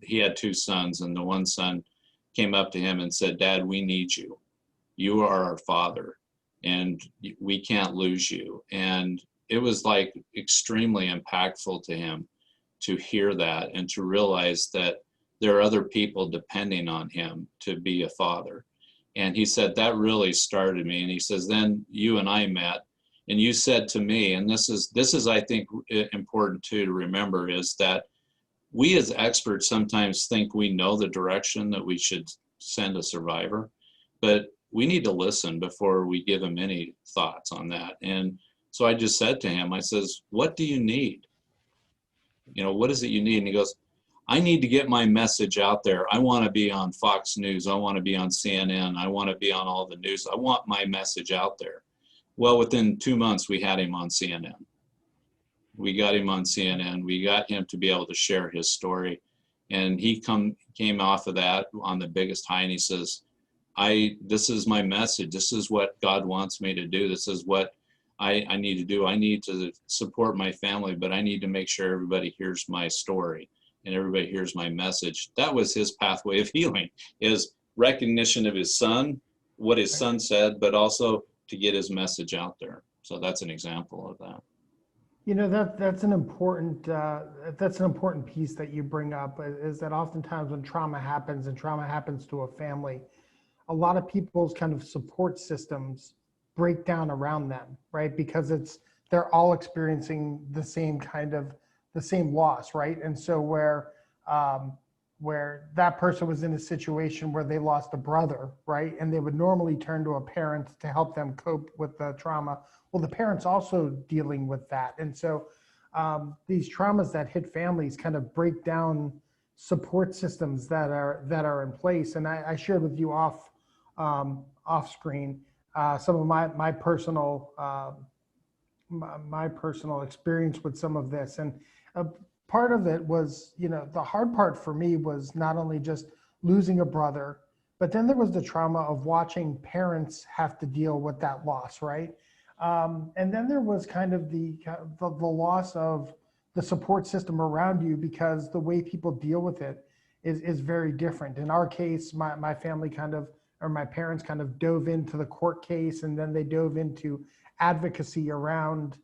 he had two sons, and the one son came up to him and said, "Dad, we need you. You are our father, and we can't lose you." And it was like extremely impactful to him to hear that, and to realize that there are other people depending on him to be a father. And he said, that really started me. And he says, then you and I met, and you said to me, and this is I think important too to remember, is that we as experts sometimes think we know the direction that we should send a survivor, but we need to listen before we give them any thoughts on that. And so I just said to him, I says, what do you need? What is it you need? And he goes, I need to get my message out there. I want to be on Fox News. I want to be on CNN. I want to be on all the news. I want my message out there. Well, within 2 months, we had him on CNN. We got him on CNN. We got him to be able to share his story. And he came off of that on the biggest high, and he says, this is my message. This is what God wants me to do. This is what I need to do. I need to support my family, but I need to make sure everybody hears my story and everybody hears my message. That was his pathway of healing, is recognition of his son, what his son said, but also to get his message out there. So that's an example of that. That's an important piece that you bring up, is that oftentimes when trauma happens, and trauma happens to a family, a lot of people's kind of support systems break down around them, right? Because they're all experiencing the same loss, right? And so where that person was in a situation where they lost a brother, right? And they would normally turn to a parent to help them cope with the trauma. Well, the parent's also dealing with that. And so these traumas that hit families kind of break down support systems that are in place. And I shared with you off screen some of my personal experience with some of this. And part of it was, the hard part for me was not only just losing a brother, but then there was the trauma of watching parents have to deal with that loss, right? And then there was kind of the loss of the support system around you, because the way people deal with it is very different. In our case, my family my parents kind of dove into the court case, and then they dove into advocacy around,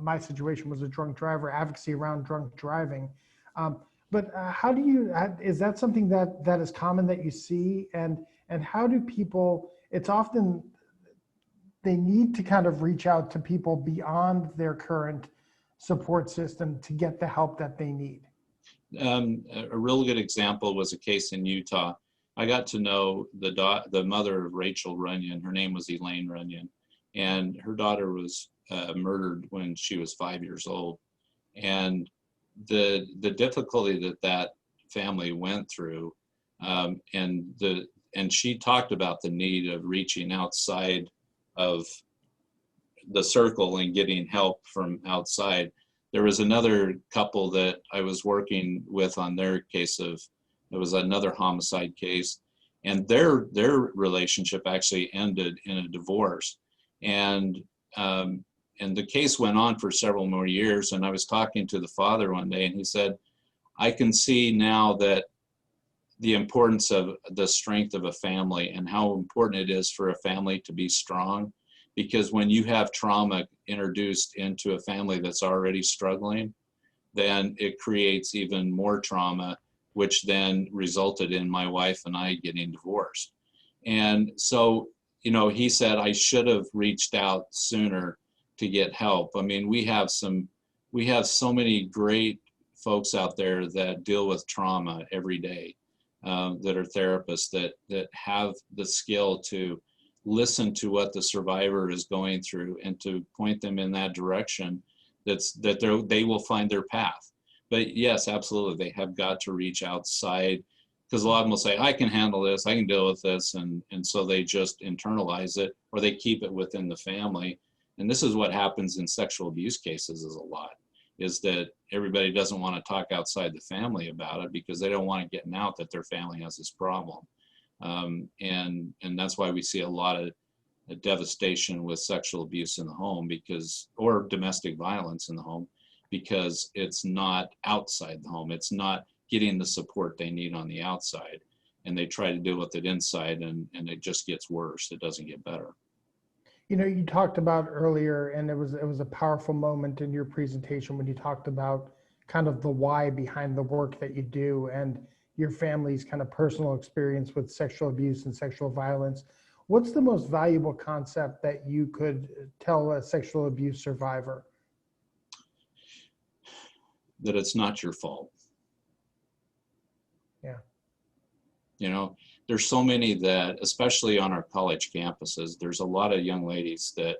my situation was a drunk driver, advocacy around drunk driving. But how do you, is that something that is common that you see? And how do people, it's often, they need to kind of reach out to people beyond their current support system to get the help that they need? A real good example was a case in Utah. I got to know the mother of Rachel Runyon. Her name was Elaine Runyon, and her daughter was murdered when she was 5 years old. And the difficulty that family went through, and she talked about the need of reaching outside of the circle and getting help from outside. There was another couple that I was working with on their case it was another homicide case, and their relationship actually ended in a divorce. And the case went on for several more years, and I was talking to the father one day, and he said, I can see now that the importance of the strength of a family and how important it is for a family to be strong. Because when you have trauma introduced into a family that's already struggling, then it creates even more trauma, which then resulted in my wife and I getting divorced. And so, you know, he said I should have reached out sooner to get help. I mean, we have so many great folks out there that deal with trauma every day, that are therapists that have the skill to listen to what the survivor is going through and to point them in that direction, that they will find their path. But yes, absolutely, they have got to reach outside, because a lot of them will say, I can handle this, I can deal with this, and so they just internalize it, or they keep it within the family. And this is what happens in sexual abuse cases is a lot, is that everybody doesn't want to talk outside the family about it because they don't want to get out that their family has this problem. And that's why we see a lot of devastation with sexual abuse in the home, or domestic violence in the home, because it's not outside the home. It's not getting the support they need on the outside, and they try to deal with it inside, and it just gets worse. It doesn't get better. You know, you talked about earlier, and it was a powerful moment in your presentation when you talked about kind of the why behind the work that you do and your family's kind of personal experience with sexual abuse and sexual violence. What's the most valuable concept that you could tell a sexual abuse survivor? That it's not your fault. Yeah. You know, there's so many that, especially on our college campuses, there's a lot of young ladies that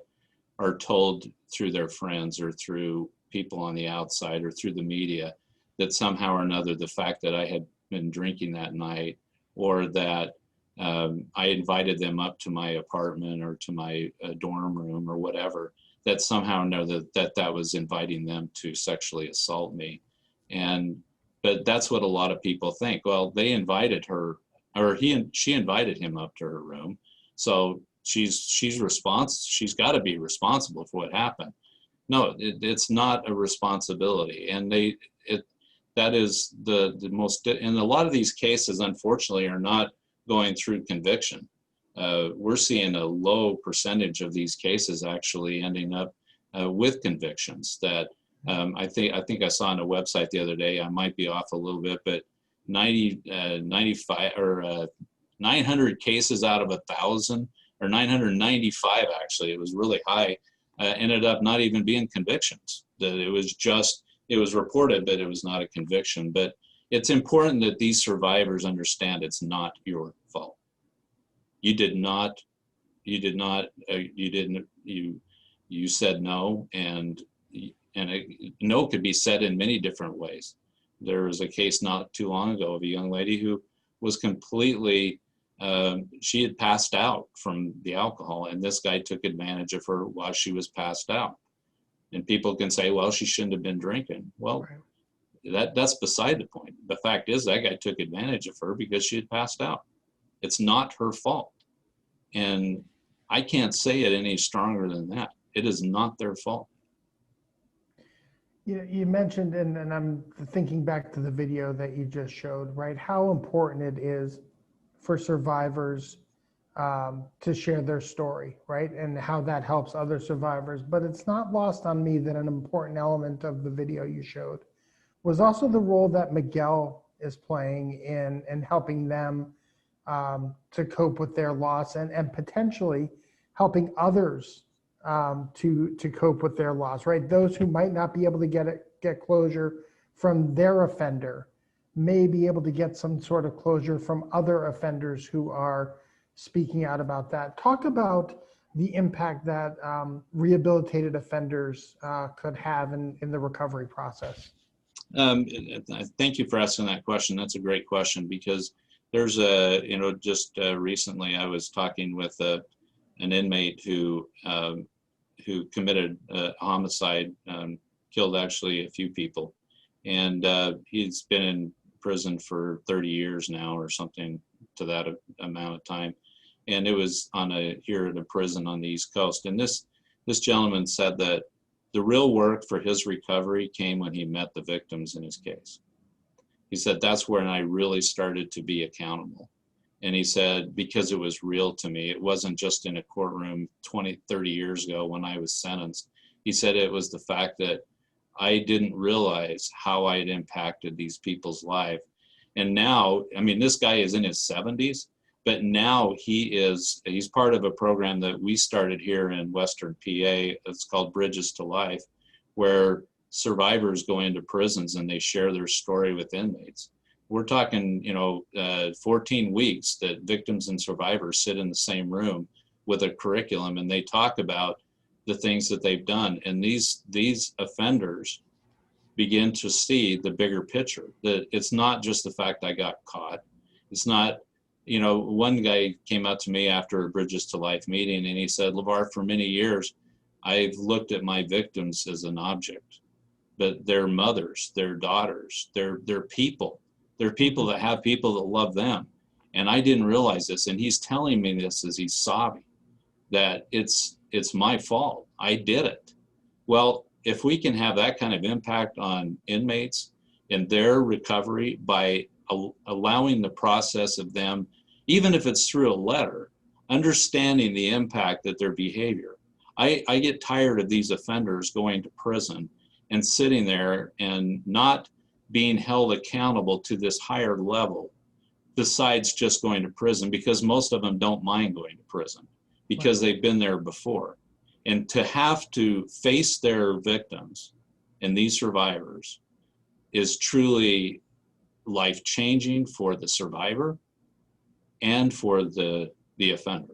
are told through their friends or through people on the outside or through the media that somehow or another the fact that I had been drinking that night, or that I invited them up to my apartment or to my dorm room or whatever, that somehow or another that was inviting them to sexually assault me. But that's what a lot of people think. Well, they invited her, or she invited him up to her room, so she's got to be responsible for what happened. No, it's not a responsibility, and that is the most. And a lot of these cases, unfortunately, are not going through conviction. We're seeing a low percentage of these cases actually ending up with convictions. That I think I saw on a website the other day, I might be off a little bit, but 95 or 900 cases out of 1,000, or 995 actually, it was really high, ended up not even being convictions. That it was reported, but it was not a conviction. But it's important that these survivors understand it's not your fault. You said no, and no could be said in many different ways. There was a case not too long ago of a young lady who was completely, she had passed out from the alcohol, and this guy took advantage of her while she was passed out. And people can say, well, she shouldn't have been drinking. Well, that's beside the point. The fact is that guy took advantage of her because she had passed out. It's not her fault. And I can't say it any stronger than that. It is not their fault. You mentioned, and I'm thinking back to the video that you just showed, right? How important it is for survivors to share their story, right? And how that helps other survivors. But it's not lost on me that an important element of the video you showed was also the role that Miguel is playing in helping them to cope with their loss, and potentially helping others to cope with their loss, right? Those who might not be able to get closure from their offender may be able to get some sort of closure from other offenders who are speaking out about that. Talk about the impact that rehabilitated offenders could have in the recovery process. Thank you for asking that question. That's a great question, because there's just recently I was talking with an inmate who committed homicide, killed actually a few people, and he's been in prison for 30 years now or something to that amount of time, and it was here at a prison on the East Coast. And this gentleman said that the real work for his recovery came when he met the victims in his case. He said, that's when I really started to be accountable. And he said, because it was real to me, it wasn't just in a courtroom 20, 30 years ago when I was sentenced. He said it was the fact that I didn't realize how I had impacted these people's lives. And now, I mean, this guy is in his 70s, but now he's part of a program that we started here in Western PA. It's called Bridges to Life, where survivors go into prisons and they share their story with inmates. We're talking, 14 weeks that victims and survivors sit in the same room with a curriculum, and they talk about the things that they've done. And these offenders begin to see the bigger picture, that it's not just the fact I got caught. It's not, one guy came up to me after a Bridges to Life meeting, and he said, LaVarr, for many years, I've looked at my victims as an object, but they're mothers, they're daughters, they're people. They're people that have people that love them. And I didn't realize this. And he's telling me this as he's sobbing, that it's my fault. I did it. Well, if we can have that kind of impact on inmates and their recovery by allowing the process of them, even if it's through a letter, understanding the impact that their behavior. I get tired of these offenders going to prison and sitting there and not being held accountable to this higher level besides just going to prison, because most of them don't mind going to prison because they've been there before. And to have to face their victims and these survivors is truly life-changing for the survivor and for the offender.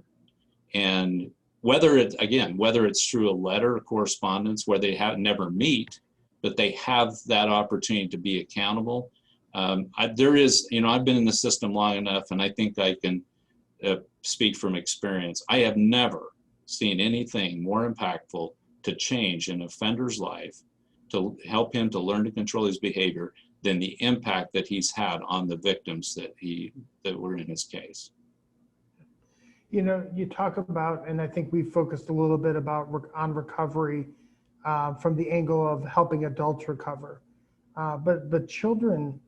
And whether it's through a letter, a correspondence, where they never meet, but they have that opportunity to be accountable. I've been in the system long enough, and I think I can speak from experience. I have never seen anything more impactful to change an offender's life, to help him to learn to control his behavior, than the impact that he's had on the victims that were in his case. You talk about, and I think we focused a little bit on recovery from the angle of helping adults recover. But children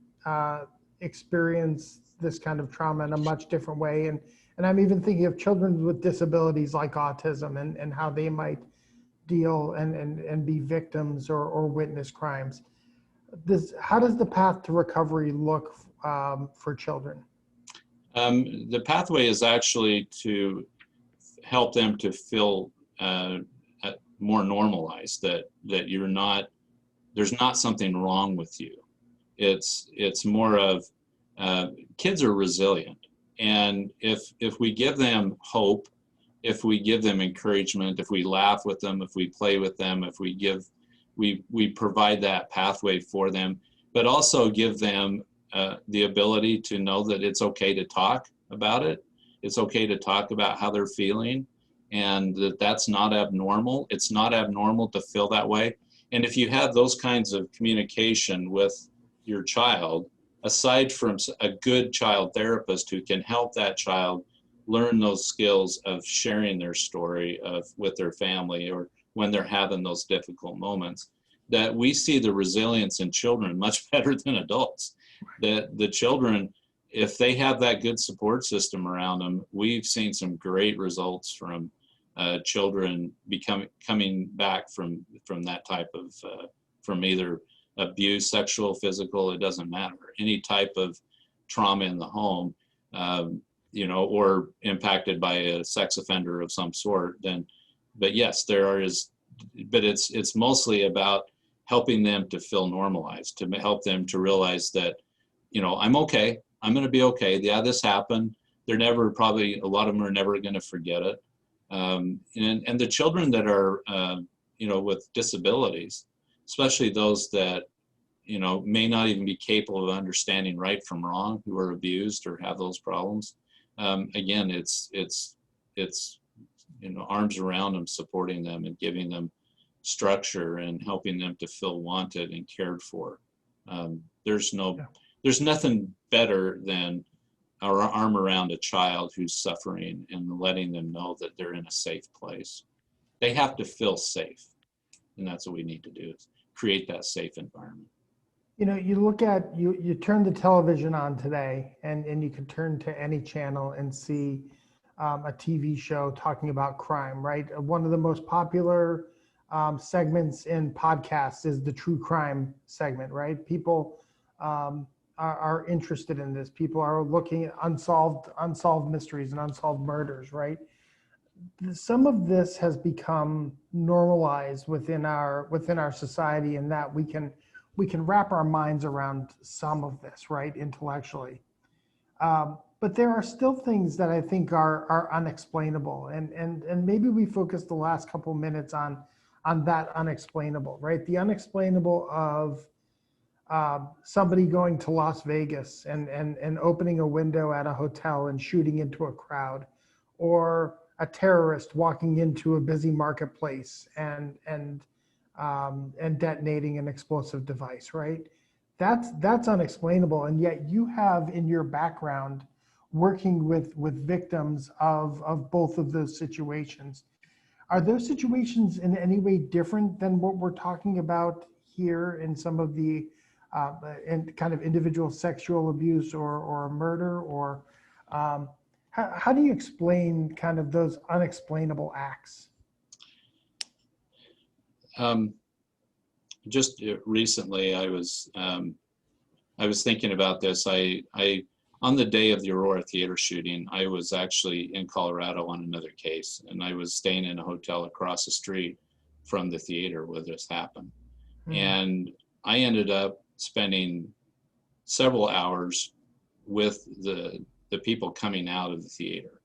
experience this kind of trauma in a much different way. And I'm even thinking of children with disabilities like autism and how they might deal and be victims or witness crimes. How does the path to recovery look for children? The pathway is actually to help them to feel more normalized, that there's not something wrong with you. It's more of kids are resilient, and if we give them hope, if we give them encouragement, if we laugh with them, if we play with them, if we provide that pathway for them, but also give them the ability to know that it's okay to talk about it. It's okay to talk about how they're feeling, and that's not abnormal. It's not abnormal to feel that way. And if you have those kinds of communication with your child, aside from a good child therapist who can help that child learn those skills of sharing their story with their family, or when they're having those difficult moments, that we see the resilience in children much better than adults. That the children, if they have that good support system around them, we've seen some great results from children coming back from that type of, from either abuse, sexual, physical, it doesn't matter, any type of trauma in the home. or impacted by a sex offender of some sort, then, but yes, but it's mostly about helping them to feel normalized, to help them to realize that, I'm okay, I'm going to be okay. Yeah, this happened. They're never, probably a lot of them are never going to forget it. And the children that are, with disabilities, especially those that, may not even be capable of understanding right from wrong, who are abused or have those problems. Again, it's arms around them, supporting them and giving them structure and helping them to feel wanted and cared for. There's nothing better than our arm around a child who's suffering and letting them know that they're in a safe place. They have to feel safe. And that's what we need to do, is create that safe environment. You look at, you turn the television on today and you can turn to any channel and see a TV show talking about crime, right? One of the most popular segments in podcasts is the true crime segment, right? People are interested in this. People are looking at unsolved mysteries and unsolved murders, right? Some of this has become normalized within our society, in that we can wrap our minds around some of this, right, intellectually. But there are still things that I think are unexplainable, and maybe we focus the last couple minutes on that unexplainable, right? The unexplainable of somebody going to Las Vegas and opening a window at a hotel and shooting into a crowd, or a terrorist walking into a busy marketplace and detonating an explosive device, right? That's unexplainable, and yet you have in your background working with victims of both of those situations. Are those situations in any way different than what we're talking about here in some of the in kind of individual sexual abuse or murder, or how do you explain kind of those unexplainable acts? Just recently, I was thinking about this. I on the day of the Aurora Theater shooting, I was actually in Colorado on another case, and I was staying in a hotel across the street from the theater where this happened. And I ended up spending several hours with the people coming out of the theater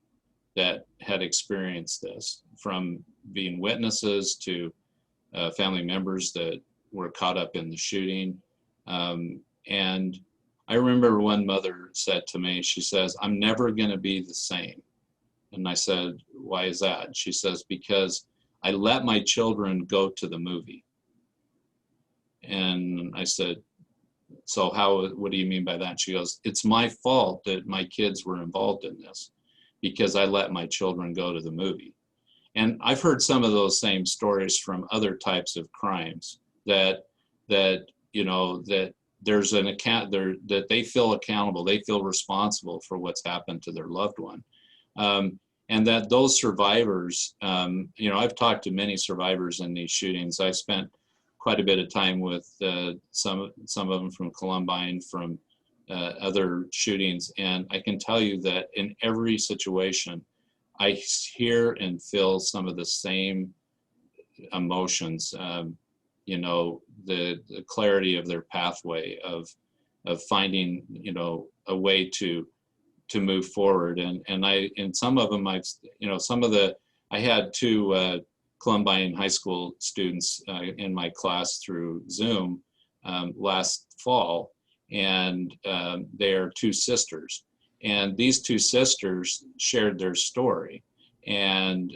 that had experienced this, from being witnesses to family members that were caught up in the shooting. And I remember one mother said to me, she says, "I'm never going to be the same." And I said, "Why is that?" She says, "Because I let my children go to the movie." And I said, "So what do you mean by that?" She goes, "It's my fault that my kids were involved in this, because I let my children go to the movie." And I've heard some of those same stories from other types of crimes, that there's an account there, that they feel accountable, they feel responsible for what's happened to their loved one. And that those survivors, I've talked to many survivors in these shootings. I spent quite a bit of time with some of them from Columbine, from other shootings, and I can tell you that in every situation, I hear and feel some of the same emotions. The clarity of their pathway of finding, a way to move forward. And some of them, I had two Columbine high school students in my class through Zoom last fall, and they are two sisters. And these two sisters shared their story, and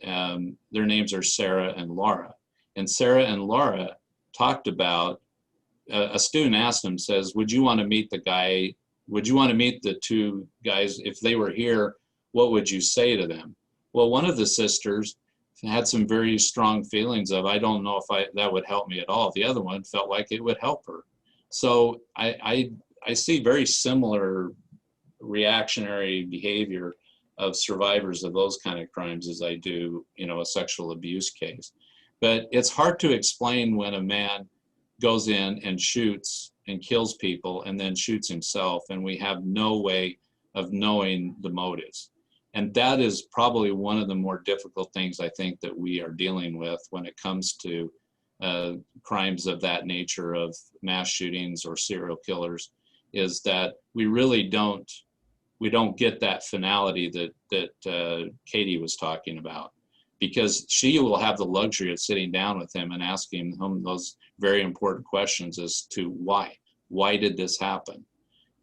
their names are Sarah and Laura. And Sarah and Laura talked about, a student asked them, says, would you want to meet the two guys? If they were here, what would you say to them? Well, one of the sisters had some very strong feelings of, I don't know if that would help me at all. The other one felt like it would help her. So I see very similar reactionary behavior of survivors of those kind of crimes as I do, a sexual abuse case. But it's hard to explain when a man goes in and shoots and kills people and then shoots himself, and we have no way of knowing the motives. And that is probably one of the more difficult things I think that we are dealing with when it comes to crimes of that nature, of mass shootings or serial killers, is that we really don't get that finality that Katie was talking about, because she will have the luxury of sitting down with him and asking him those very important questions as to why did this happen?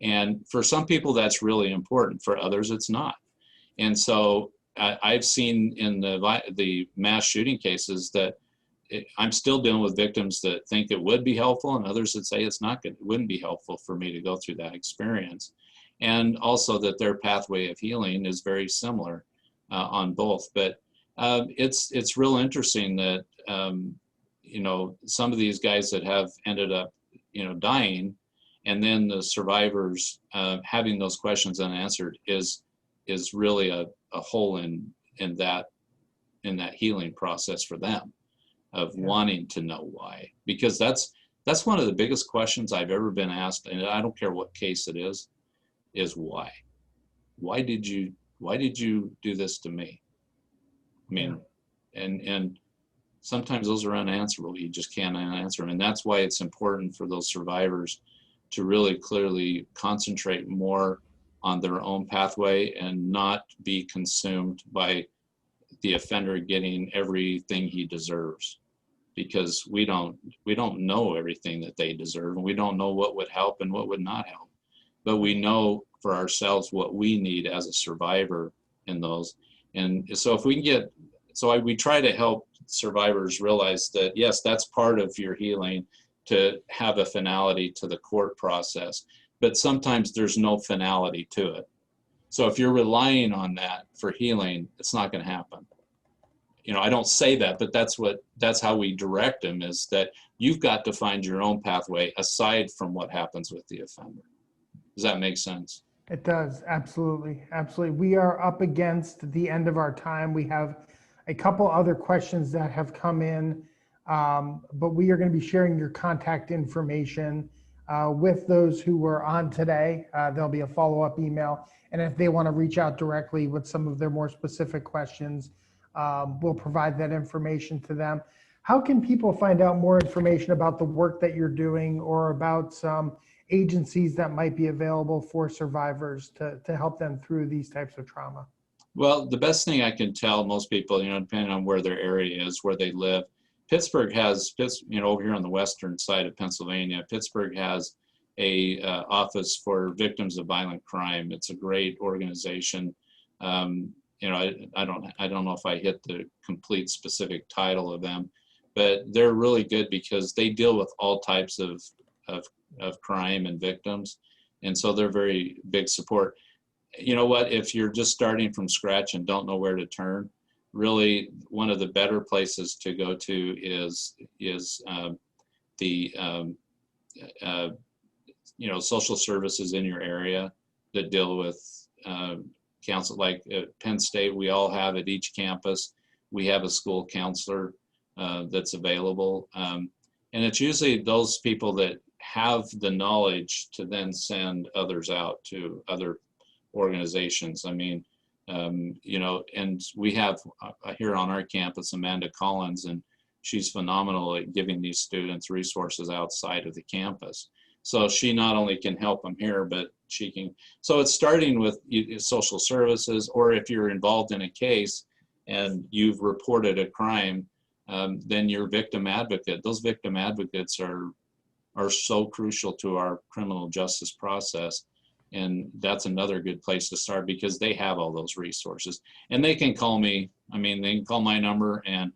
And for some people that's really important, for others it's not. And so I've seen in the mass shooting cases that I'm still dealing with victims that think it would be helpful, and others that say it's not good. It wouldn't be helpful for me to go through that experience. And also that their pathway of healing is very similar on both. But it's real interesting that, you know, some of these guys that have ended up, you know, dying, and then the survivors having those questions unanswered is really a hole in that healing process for them, of wanting to know why. Because that's one of the biggest questions I've ever been asked, and I don't care what case it is why. Why did you do this to me? I mean, and sometimes those are unanswerable. You just can't answer them. And that's why it's important for those survivors to really clearly concentrate more on their own pathway and not be consumed by the offender getting everything he deserves, because we don't know everything that they deserve, and we don't know what would help and what would not help. But we know for ourselves what we need as a survivor in those. And so if we can get, we try to help survivors realize that, yes, that's part of your healing, to have a finality to the court process, but sometimes there's no finality to it. So if you're relying on that for healing, it's not going to happen. You know, I don't say that, but that's how we direct them, is that you've got to find your own pathway aside from what happens with the offender. Does that make sense? It does. Absolutely. Absolutely. We are up against the end of our time. We have a couple other questions that have come in, but we are going to be sharing your contact information with those who were on today. There'll be a follow-up email. And if they want to reach out directly with some of their more specific questions, we'll provide that information to them. How can people find out more information about the work that you're doing, or about some agencies that might be available for survivors to help them through these types of trauma? Well, the best thing I can tell most people, you know, depending on where their area is, where they live, Pittsburgh has, you know, over here on the western side of Pennsylvania, Pittsburgh has a office for victims of violent crime. It's a great organization. You know, I don't know if I hit the complete specific title of them, but they're really good because they deal with all types of crime and victims, and so they're very big support. You know what? If you're just starting from scratch and don't know where to turn, really one of the better places to go to is the you know, social services in your area that deal with counsel. Like at Penn State, we all have at each campus, we have a school counselor that's available, and it's usually those people that have the knowledge to then send others out to other organizations. I mean, you know, and we have here on our campus Amanda Collins, and she's phenomenal at giving these students resources outside of the campus. So she not only can help them here, but she can, so it's starting with social services, or if you're involved in a case and you've reported a crime, then your victim advocate. Those victim advocates are so crucial to our criminal justice process. And that's another good place to start, because they have all those resources, and they can call me. I mean, they can call my number, and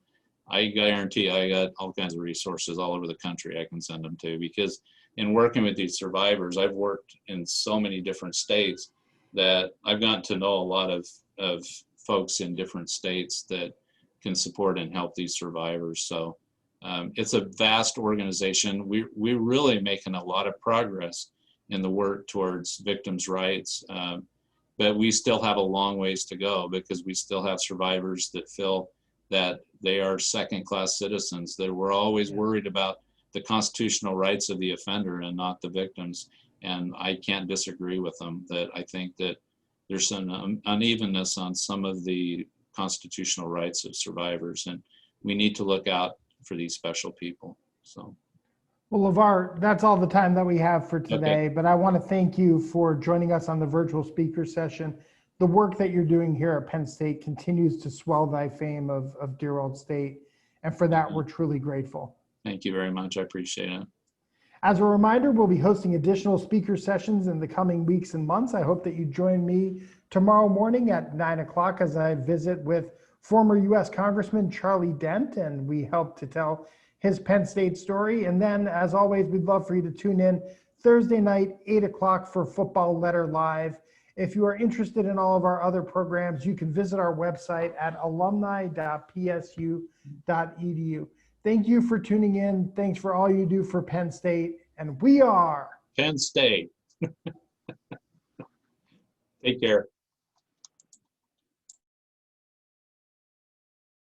I guarantee I got all kinds of resources all over the country I can send them to, because in working with these survivors, I've worked in so many different states that I've gotten to know a lot of folks in different states that can support and help these survivors. So it's a vast organization. We're really making a lot of progress in the work towards victims' rights, but we still have a long ways to go, because we still have survivors that feel that they are second-class citizens, that we're always worried about the constitutional rights of the offender and not the victims. And I can't disagree with them, that I think that there's some unevenness on some of the constitutional rights of survivors, and we need to look out for these special people. So. Well, LaVarr, that's all the time that we have for today, but I want to thank you for joining us on the virtual speaker session. The work that you're doing here at Penn State continues to swell thy fame of dear old state, and for that, we're truly grateful. Thank you very much. I appreciate it. As a reminder, we'll be hosting additional speaker sessions in the coming weeks and months. I hope that you join me tomorrow morning at 9 o'clock as I visit with former U.S. Congressman Charlie Dent, and we help to tell his Penn State story. And then, as always, we'd love for you to tune in Thursday night, 8 o'clock for Football Letter Live. If you are interested in all of our other programs, you can visit our website at alumni.psu.edu. Thank you for tuning in. Thanks for all you do for Penn State. And we are Penn State. Take care.